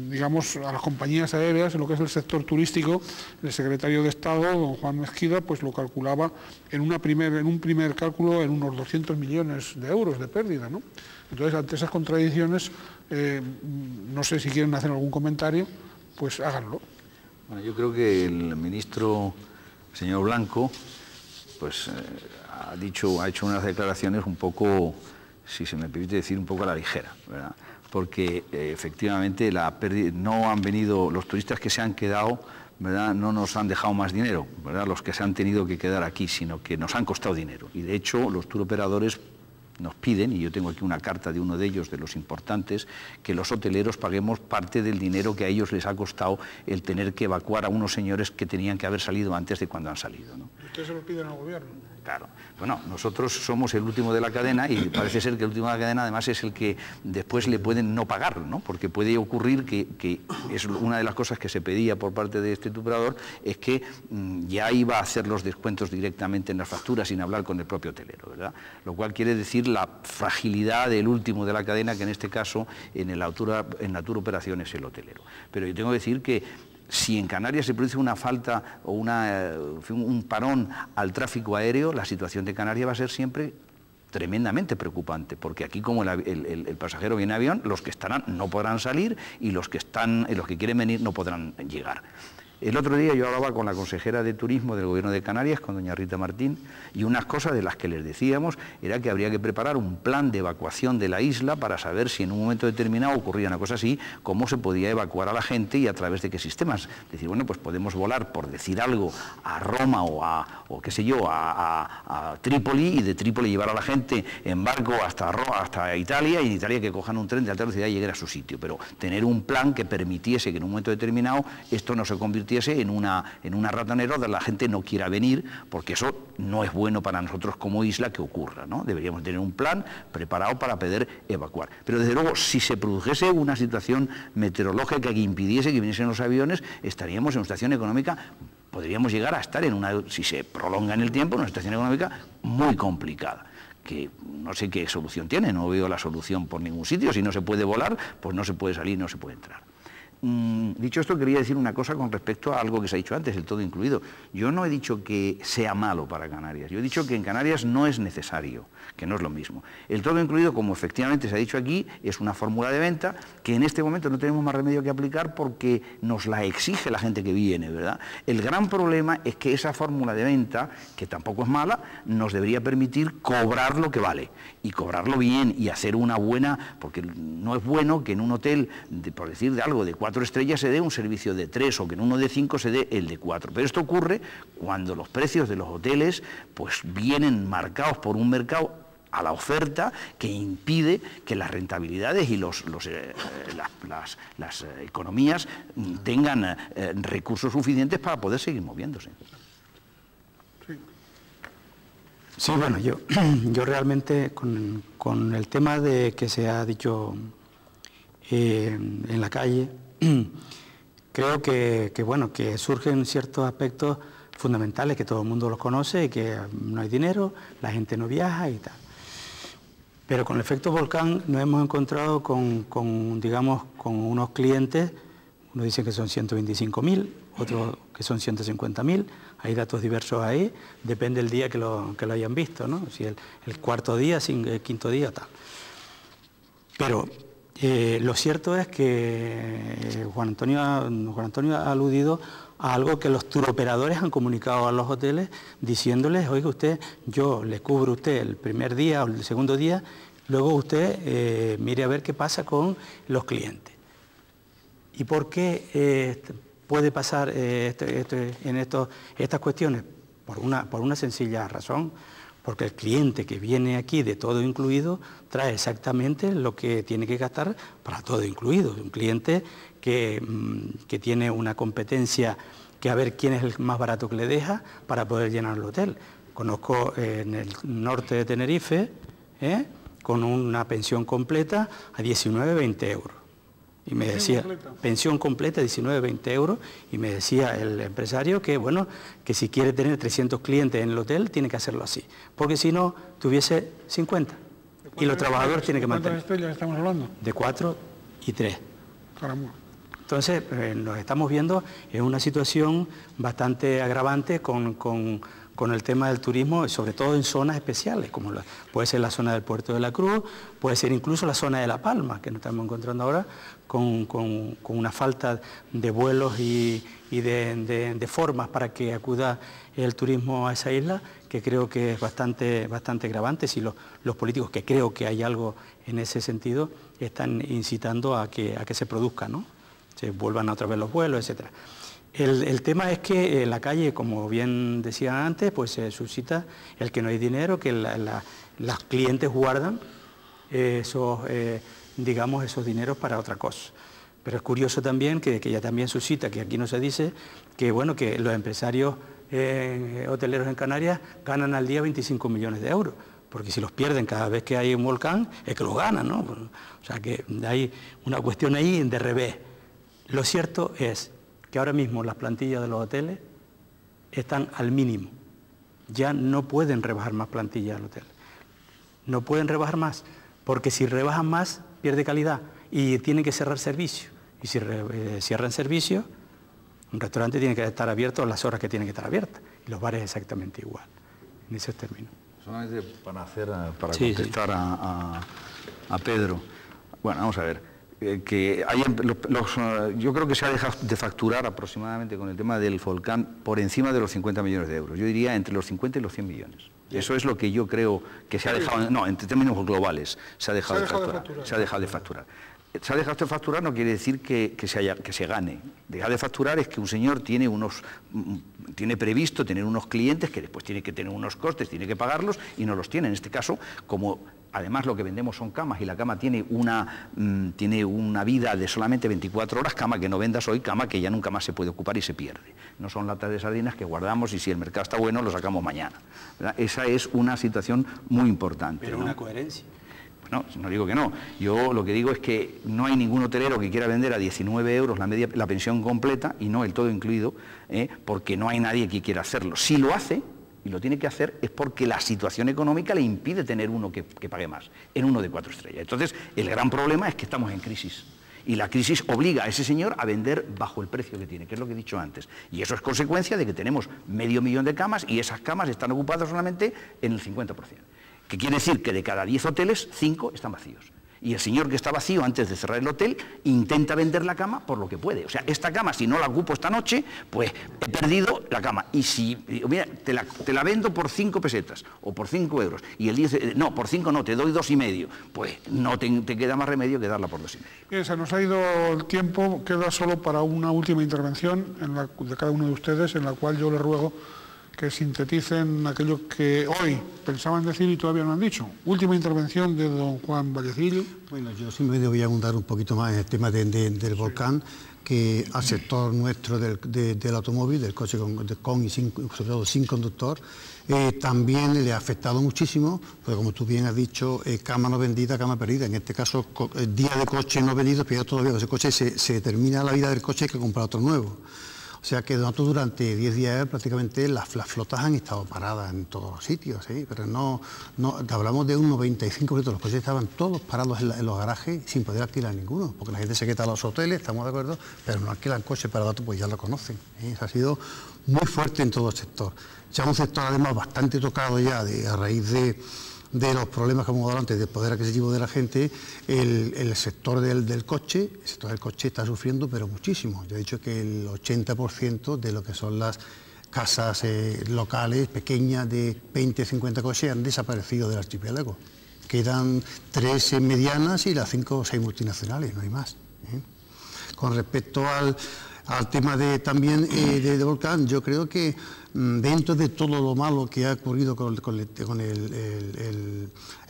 digamos, a las compañías aéreas, en lo que es el sector turístico, el secretario de Estado, don Juan Mezquida, pues lo calculaba en un primer cálculo en unos 200 millones de euros de pérdida, ¿no? Entonces, ante esas contradicciones, no sé si quieren hacer algún comentario, pues háganlo. Bueno, yo creo que el ministro, señor Blanco, pues ha hecho unas declaraciones un poco, si se me permite decir, un poco a la ligera, ¿verdad? Porque efectivamente no han venido, los turistas que se han quedado, ¿verdad?, no nos han dejado más dinero, ¿verdad?, los que se han tenido que quedar aquí, sino que nos han costado dinero. Y de hecho los turoperadores nos piden, y yo tengo aquí una carta de uno de ellos, de los importantes, que los hoteleros paguemos parte del dinero que a ellos les ha costado el tener que evacuar a unos señores que tenían que haber salido antes de cuando han salido, ¿no? ¿Ustedes se lo piden al gobierno? Claro. Bueno, nosotros somos el último de la cadena, y parece ser que el último de la cadena además es el que después le pueden no pagar, ¿no? Porque puede ocurrir que es una de las cosas que se pedía por parte de este turoperador, es que ya iba a hacer los descuentos directamente en las facturas sin hablar con el propio hotelero, ¿verdad? Lo cual quiere decir la fragilidad del último de la cadena, que en este caso en la turoperación es el hotelero. Pero yo tengo que decir que si en Canarias se produce una falta o un parón al tráfico aéreo, la situación de Canarias va a ser siempre tremendamente preocupante, porque aquí, como el pasajero viene en avión, los que estarán no podrán salir, y los que quieren venir no podrán llegar. El otro día yo hablaba con la consejera de Turismo del Gobierno de Canarias, con doña Rita Martín, y unas cosas de las que les decíamos era que habría que preparar un plan de evacuación de la isla para saber si en un momento determinado ocurría una cosa así, cómo se podía evacuar a la gente y a través de qué sistemas. Decir, bueno, pues podemos volar, por decir algo, a Roma o qué sé yo, a Trípoli, y de Trípoli llevar a la gente en barco hasta Italia, y en Italia que cojan un tren de alta velocidad y lleguen a su sitio. Pero tener un plan que permitiese que en un momento determinado esto no se convirtiese en una ratonera donde la gente no quiera venir, porque eso no es bueno para nosotros como isla que ocurra, ¿no? Deberíamos tener un plan preparado para poder evacuar. Pero desde luego, si se produjese una situación meteorológica que impidiese que viniesen los aviones, estaríamos en una situación económica, podríamos llegar a estar si se prolonga en el tiempo, en una situación económica muy complicada, que no sé qué solución tiene, no veo la solución por ningún sitio. Si no se puede volar, pues no se puede salir, no se puede entrar. Dicho esto, quería decir una cosa con respecto a algo que se ha dicho antes, el todo incluido. Yo no he dicho que sea malo para Canarias, yo he dicho que en Canarias no es necesario, que no es lo mismo. El todo incluido, como efectivamente se ha dicho aquí, es una fórmula de venta que en este momento no tenemos más remedio que aplicar porque nos la exige la gente que viene, ¿verdad? El gran problema es que esa fórmula de venta, que tampoco es mala, nos debería permitir cobrar lo que vale, y cobrarlo bien, y hacer una buena, porque no es bueno que en un hotel, por decir de algo, de 4 estrellas se dé un servicio de 3, o que en uno de 5 se dé el de 4. Pero esto ocurre cuando los precios de los hoteles pues vienen marcados por un mercado a la oferta que impide que las rentabilidades y las economías tengan recursos suficientes para poder seguir moviéndose. Sí, bueno, yo realmente con el tema de que se ha dicho en la calle, creo que surgen ciertos aspectos fundamentales que todo el mundo los conoce, y que no hay dinero, la gente no viaja y tal. Pero con el efecto volcán nos hemos encontrado con unos clientes, unos dicen que son 125.000, otros que son 150.000, hay datos diversos ahí, depende del día que lo hayan visto, ¿no? Si el cuarto día, el quinto día, tal. Pero lo cierto es que Juan Antonio ha aludido a algo que los turoperadores han comunicado a los hoteles, diciéndoles, oiga usted, yo le cubro a usted el primer día o el segundo día, luego usted mire a ver qué pasa con los clientes. ¿Y por qué puede pasar en estas cuestiones? Por una sencilla razón. Porque el cliente que viene aquí de todo incluido trae exactamente lo que tiene que gastar para todo incluido. Un cliente que tiene una competencia, que a ver quién es el más barato que le deja para poder llenar el hotel. Conozco en el norte de Tenerife, con una pensión completa a 19-20 euros. Y me decía, pensión completa, 19-20 euros, y me decía el empresario que, bueno, que si quiere tener 300 clientes en el hotel, tiene que hacerlo así, porque si no, tuviese 50. Y los trabajadores tienen que mantener. ¿Cuántas estrellas estamos hablando? De 4 y 3. Caramba. Entonces, nos estamos viendo en una situación bastante agravante con el tema del turismo, sobre todo en zonas especiales, como puede ser la zona del Puerto de la Cruz, puede ser incluso la zona de La Palma, que nos estamos encontrando ahora con una falta de vuelos y de formas para que acuda el turismo a esa isla, que creo que es bastante agravante, si los políticos, que creo que hay algo en ese sentido, están incitando a que se produzca, ¿no? Se vuelvan otra vez los vuelos, etcétera. El tema es que en la calle, como bien decía antes, pues se suscita el que no hay dinero, que los clientes guardan esos dineros para otra cosa. Pero es curioso también que ya también suscita, que aquí no se dice, que bueno, que los empresarios hoteleros en Canarias ganan al día 25 millones de euros, porque si los pierden cada vez que hay un volcán, es que los ganan, ¿no? O sea que hay una cuestión ahí de revés. Lo cierto es que ahora mismo las plantillas de los hoteles están al mínimo. Ya no pueden rebajar más plantillas al hotel. No pueden rebajar más, porque si rebajan más, pierde calidad y tienen que cerrar servicio. Y si cierran servicio, un restaurante tiene que estar abierto a las horas que tiene que estar abiertas. Y los bares exactamente igual, en esos términos. Solamente para contestar a Pedro. Bueno, vamos a ver. yo creo que se ha dejado de facturar aproximadamente con el tema del volcán por encima de los 50 millones de euros. Yo diría entre los 50 y los 100 millones. Eso es lo que yo creo que se ha dejado, no, en términos globales, se ha dejado de facturar. Se ha dejado de facturar. Se ha dejado de facturar no quiere decir que se gane. Dejar de facturar es que un señor tiene previsto tener unos clientes que después tiene que tener unos costes, tiene que pagarlos y no los tiene. En este caso, como además lo que vendemos son camas y la cama tiene una vida de solamente 24 horas, cama que no vendas hoy, cama que ya nunca más se puede ocupar y se pierde. No son latas de sardinas que guardamos y si el mercado está bueno lo sacamos mañana, ¿verdad? Esa es una situación muy importante. Pero ¿no? Una coherencia. No, no digo que no. Yo lo que digo es que no hay ningún hotelero que quiera vender a 19 euros la pensión completa y no el todo incluido, porque no hay nadie que quiera hacerlo. Si lo hace, y lo tiene que hacer, es porque la situación económica le impide tener uno que pague más, en uno de 4 estrellas. Entonces, el gran problema es que estamos en crisis. Y la crisis obliga a ese señor a vender bajo el precio que tiene, que es lo que he dicho antes. Y eso es consecuencia de que tenemos 500.000 de camas y esas camas están ocupadas solamente en el 50%. Que quiere decir que de cada 10 hoteles, 5 están vacíos. Y el señor que está vacío antes de cerrar el hotel intenta vender la cama por lo que puede. O sea, esta cama, si no la ocupo esta noche, pues he perdido la cama. Y si, mira, te la vendo por 5 pesetas o por 5 euros. Y él dice, no, por 5 no, te doy 2,5. Pues no te queda más remedio que darla por 2,5. Bien, se nos ha ido el tiempo. Queda solo para una última intervención de cada uno de ustedes, en la cual yo le ruego que sinteticen aquello que hoy pensaban decir y todavía no han dicho. Última intervención de don Juan Vallecillo. Bueno, yo simplemente voy a abundar un poquito más en el tema del volcán, que al sector nuestro del automóvil, del coche con y sin, sobre todo sin conductor, también le ha afectado muchísimo, porque como tú bien has dicho, cama no vendida, cama perdida. En este caso, día de coche no vendido, pero todavía ese coche se termina la vida del coche, hay que comprar otro nuevo. O sea que durante 10 días prácticamente las flotas han estado paradas en todos los sitios, ¿sí? Pero no hablamos de un 95%, los coches estaban todos parados en los garajes sin poder alquilar ninguno, porque la gente se queda a los hoteles, estamos de acuerdo, pero no alquilan coches para datos, pues ya lo conocen, ¿eh? Eso ha sido muy fuerte en todo el sector. Ya un sector además bastante tocado ya a raíz de los problemas que hemos hablado antes del poder adquisitivo de la gente, el sector del coche, está sufriendo pero muchísimo. Yo he dicho que el 80% de lo que son las casas locales pequeñas de 20, 50 coches han desaparecido del archipiélago. Quedan 3 medianas y las 5 o 6 multinacionales, no hay más, ¿eh? Con respecto al tema también de volcán, yo creo que dentro de todo lo malo que ha ocurrido con el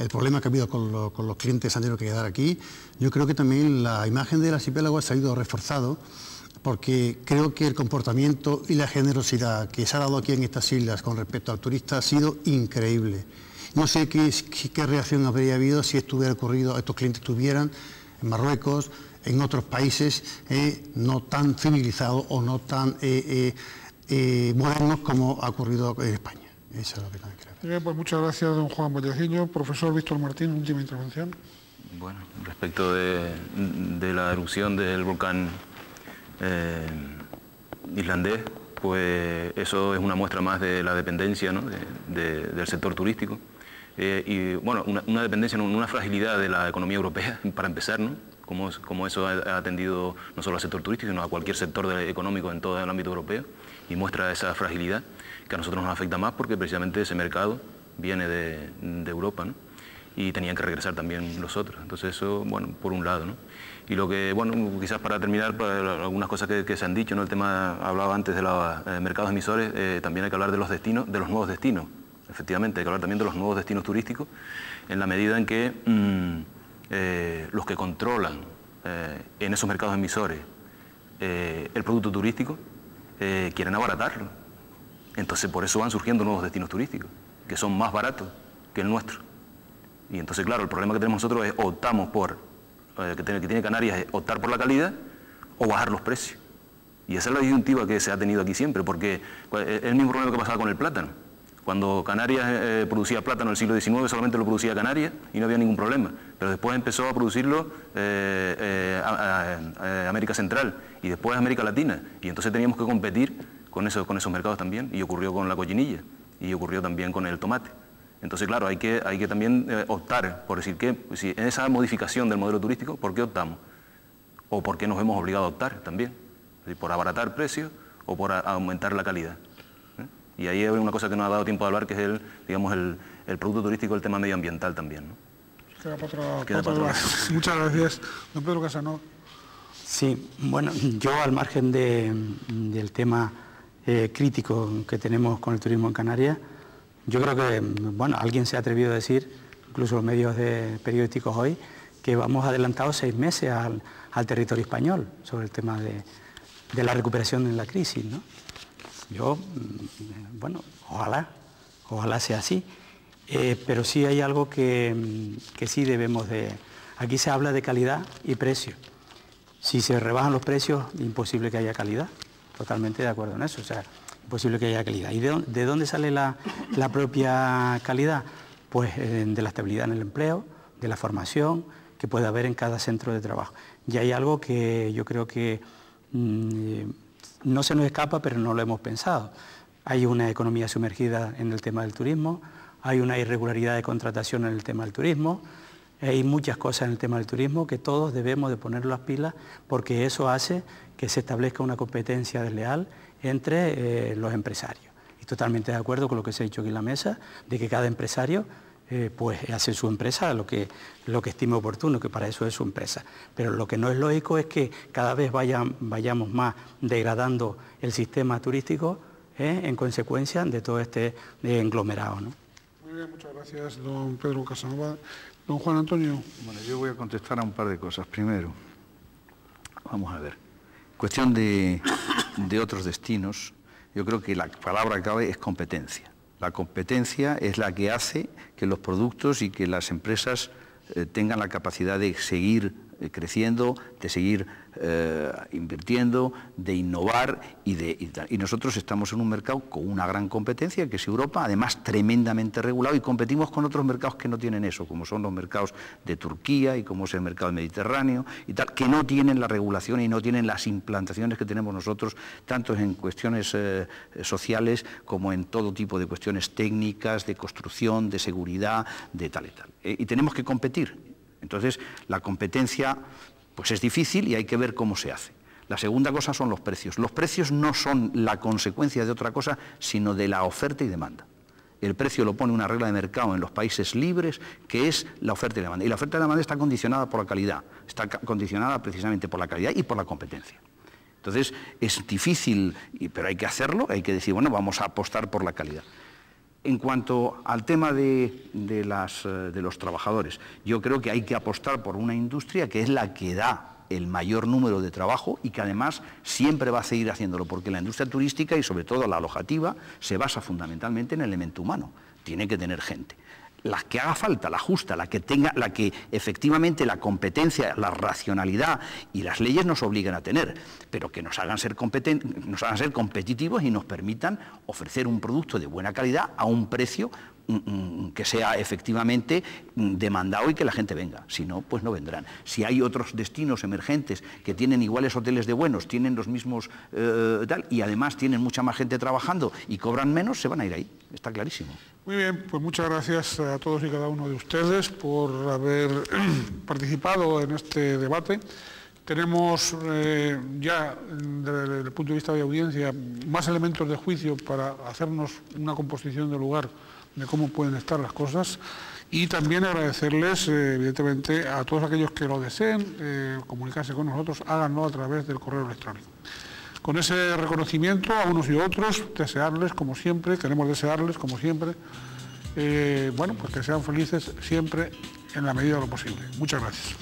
problema que ha habido con los clientes que han tenido que quedar aquí, yo creo que también la imagen del archipiélago ha salido reforzado, porque creo que el comportamiento y la generosidad que se ha dado aquí en estas islas con respecto al turista ha sido increíble. No sé qué reacción habría habido si esto hubiera ocurrido, estos clientes estuvieran en Marruecos, en otros países no tan civilizados o no tan modernos como ha ocurrido en España. Eso es lo que también creo. Bien, pues muchas gracias, don Juan Vallecillo. Profesor Víctor Martín, última intervención. Bueno, respecto de la erupción del volcán islandés, pues eso es una muestra más de la dependencia, ¿no? del sector turístico. Y bueno, una dependencia, una fragilidad de la economía europea, para empezar, ¿no? Como eso ha atendido no solo al sector turístico, sino a cualquier sector económico en todo el ámbito europeo, y muestra esa fragilidad que a nosotros nos afecta más porque precisamente ese mercado viene de Europa, ¿no? Y tenían que regresar también los otros. Entonces eso, bueno, por un lado, ¿no? Y lo que, bueno, quizás para terminar, para algunas cosas que se han dicho, ¿no? El tema, hablaba antes de los mercados emisores, también hay que hablar de los destinos, de los nuevos destinos. Efectivamente, hay que hablar también de los nuevos destinos turísticos, en la medida en que los que controlan en esos mercados emisores el producto turístico quieren abaratarlo. Entonces por eso van surgiendo nuevos destinos turísticos, que son más baratos que el nuestro. Y entonces, claro, el problema que tenemos nosotros es optamos por, que tiene Canarias, es optar por la calidad o bajar los precios. Y esa es la disyuntiva que se ha tenido aquí siempre, porque es el mismo problema que pasaba con el plátano. Cuando Canarias producía plátano en el siglo XIX, solamente lo producía Canarias y no había ningún problema. Pero después empezó a producirlo América Central y después América Latina. Y entonces teníamos que competir con esos mercados también. Y ocurrió con la cochinilla y ocurrió también con el tomate. Entonces, claro, hay que también optar por decir que si en esa modificación del modelo turístico, ¿por qué optamos? o por qué nos hemos obligado a optar también, por abaratar precios o por aumentar la calidad. Y ahí hay una cosa que no ha dado tiempo de hablar, que es el producto turístico, el tema medioambiental también, ¿no? Queda para otra. Muchas gracias. Don Pedro Casanova. Sí, bueno, yo al margen del tema crítico que tenemos con el turismo en Canarias, yo creo que, bueno, alguien se ha atrevido a decir, incluso los medios periodísticos hoy, que vamos adelantados 6 meses al territorio español sobre el tema de la recuperación en la crisis, ¿no? Yo, bueno, ojalá sea así, pero sí hay algo que sí debemos de... Aquí se habla de calidad y precio. Si se rebajan los precios, imposible que haya calidad. Totalmente de acuerdo en eso, o sea, imposible que haya calidad. ¿Y de dónde sale la propia calidad? Pues de la estabilidad en el empleo, de la formación que puede haber en cada centro de trabajo. Y hay algo que yo creo que no se nos escapa, pero no lo hemos pensado. Hay una economía sumergida en el tema del turismo, hay una irregularidad de contratación en el tema del turismo, hay muchas cosas en el tema del turismo que todos debemos de poner las pilas, porque eso hace que se establezca una competencia desleal entre los empresarios. Y totalmente de acuerdo con lo que se ha dicho aquí en la mesa, de que cada empresario pues hace su empresa lo que estime oportuno, que para eso es su empresa. Pero lo que no es lógico es que cada vez vayamos más degradando el sistema turístico en consecuencia de todo este englomerado, ¿no? Muy bien, muchas gracias, don Pedro Casanova. Don Juan Antonio. Bueno, yo voy a contestar a un par de cosas. Primero, vamos a ver, cuestión de otros destinos, yo creo que la palabra clave es competencia. La competencia es la que hace que los productos y que las empresas tengan la capacidad de seguir creciendo, de seguir invirtiendo, de innovar y nosotros estamos en un mercado con una gran competencia que es Europa, además tremendamente regulado, y competimos con otros mercados que no tienen eso, como son los mercados de Turquía y como es el mercado mediterráneo y tal, que no tienen la regulación y no tienen las implantaciones que tenemos nosotros, tanto en cuestiones sociales como en todo tipo de cuestiones técnicas, de construcción, de seguridad, de tal y tal. Y tenemos que competir. Entonces, la competencia pues es difícil y hay que ver cómo se hace. La segunda cosa son los precios. Los precios no son la consecuencia de otra cosa, sino de la oferta y demanda. El precio lo pone una regla de mercado en los países libres, que es la oferta y la demanda. Y la oferta y la demanda está condicionada por la calidad, está condicionada precisamente por la calidad y por la competencia. Entonces, es difícil, pero hay que hacerlo, hay que decir, bueno, vamos a apostar por la calidad. En cuanto al tema de los trabajadores, yo creo que hay que apostar por una industria que es la que da el mayor número de trabajo y que además siempre va a seguir haciéndolo, porque la industria turística y sobre todo la alojativa se basa fundamentalmente en el elemento humano, tiene que tener gente. La que haga falta, la justa, la que efectivamente la competencia, la racionalidad y las leyes nos obligan a tener, pero que nos hagan ser competitivos y nos permitan ofrecer un producto de buena calidad a un precio que sea efectivamente demandado y que la gente venga. Si no, pues no vendrán. Si hay otros destinos emergentes que tienen iguales hoteles de buenos, tienen los mismos tal, y además tienen mucha más gente trabajando y cobran menos, se van a ir ahí. Está clarísimo. Muy bien, pues muchas gracias a todos y cada uno de ustedes por haber participado en este debate. Tenemos ya, desde el punto de vista de audiencia, más elementos de juicio para hacernos una composición de lugar de cómo pueden estar las cosas, y también agradecerles, evidentemente, a todos aquellos que lo deseen comunicarse con nosotros, háganlo a través del correo electrónico. Con ese reconocimiento a unos y otros, desearles, como siempre, queremos desearles, como siempre, bueno, pues que sean felices siempre en la medida de lo posible. Muchas gracias.